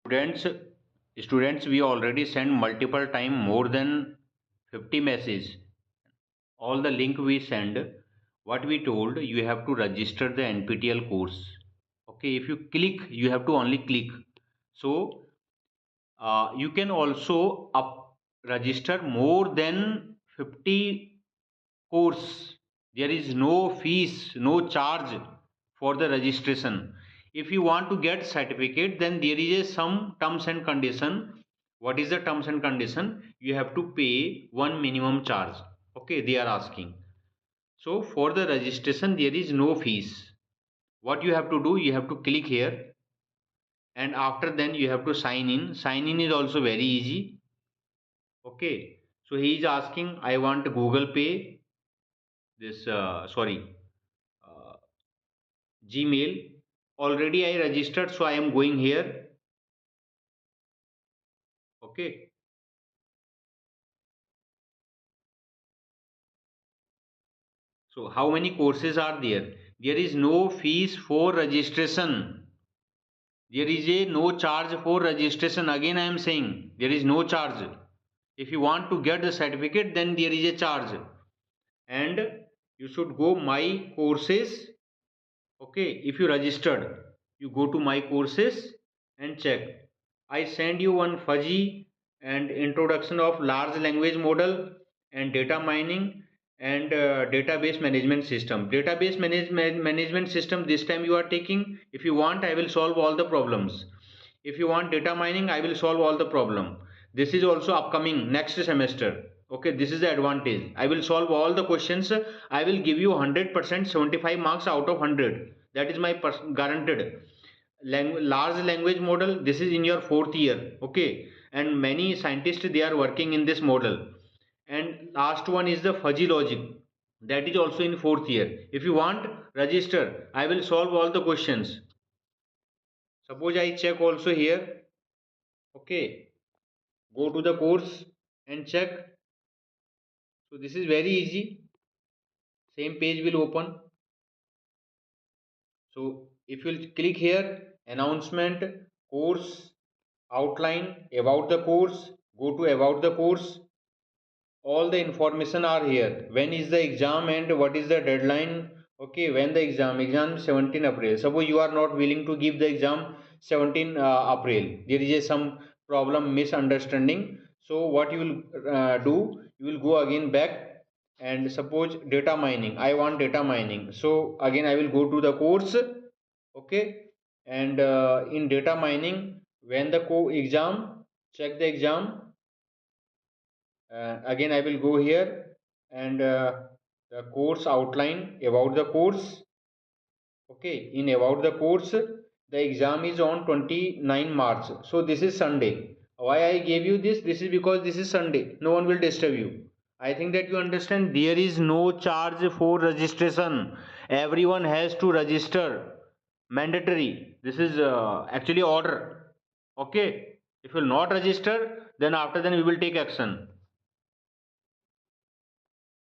students students, we already send multiple time more than 50 messages. All the link we send, what we told, you have to register the nptel course. Okay, if you click, you have to only click. So you can also register more than 50 course. There is no fees, no charge for the registration. If you want to get certificate, then there is some terms and condition. What is the terms and condition? You have to pay one minimum charge. Okay, they are asking. So for the registration there is no fees. What you have to do, you have to click here, and after then you have to sign in. Sign in is also very easy. Okay, so he is asking, I want Google Pay, this sorry, uh, Gmail. Already I registered, so I am going here. Okay, so how many courses are there? There is no fees for registration. There is a no charge for registration. Again I am saying, there is no charge. If you want to get the certificate, then there is a charge. And you should go my courses. Okay, if you registered, you go to my courses and check. I send you one fuzzy and introduction of large language model and data mining and database management system. Database management system, this time you are taking. If you want, I will solve all the problems. If you want data mining, I will solve all the problem. This is also upcoming next semester. Okay, this is the advantage. I will solve all the questions. I will give you 100%, 75 marks out of 100. That is my guaranteed. Large language model, this is in your 4th year. Okay, and many scientists, they are working in this model. And last one is the fuzzy logic, that is also in 4th year. If you want, register, I will solve all the questions. Suppose I check also here. Okay, go to the course and check. So this is very easy. Same page will open. So if you click here, announcement, course outline, about the course, go to about the course. All the information are here. When is the exam and what is the deadline? Okay, when the exam 17 April. Suppose you are not willing to give the exam 17 April, there is some problem, misunderstanding. So what you will do, you will go again back. And suppose data mining, I want data mining, so again I will go to the course. Okay, and in data mining, when the exam, check the exam. Again I will go here, and the course outline, about the course. Okay, in about the course, the exam is on 29 March. So this is Sunday. Why I gave you this? This is because this is Sunday. No one will disturb you. I think that you understand. There is no charge for registration. Everyone has to register. Mandatory. This is actually order. Okay. If you will not register, then after then we will take action.